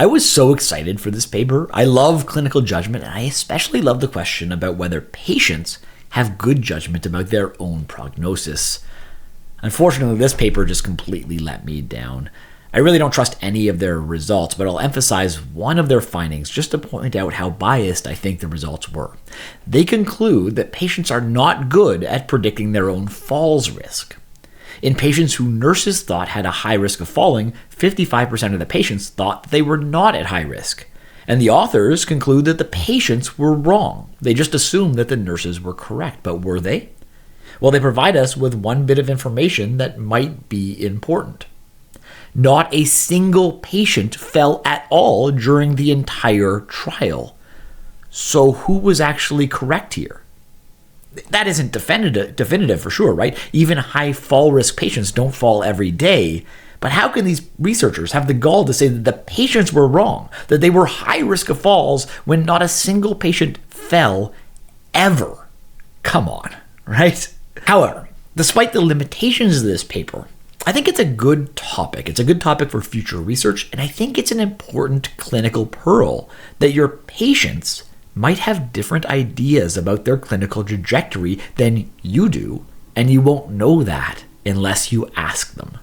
I was so excited for this paper. I love clinical judgment, and I especially love the question about whether patients have good judgment about their own prognosis. Unfortunately, this paper just completely let me down. I really don't trust any of their results, but I'll emphasize one of their findings just to point out how biased I think the results were. They conclude that patients are not good at predicting their own falls risk. In patients who nurses thought had a high risk of falling, 55% of the patients thought that they were not at high risk. And the authors conclude that the patients were wrong. They just assumed that the nurses were correct, but were they? Well, they provide us with one bit of information that might be important. Not a single patient fell at all during the entire trial. So who was actually correct here? That isn't definitive for sure, right? Even high fall risk patients don't fall every day. But how can these researchers have the gall to say that the patients were wrong, that they were high risk of falls when not a single patient fell ever? Come on, right? However, despite the limitations of this paper, I think it's a good topic. It's a good topic for future research, and I think it's an important clinical pearl that your patients might have different ideas about their clinical trajectory than you do, and you won't know that unless you ask them.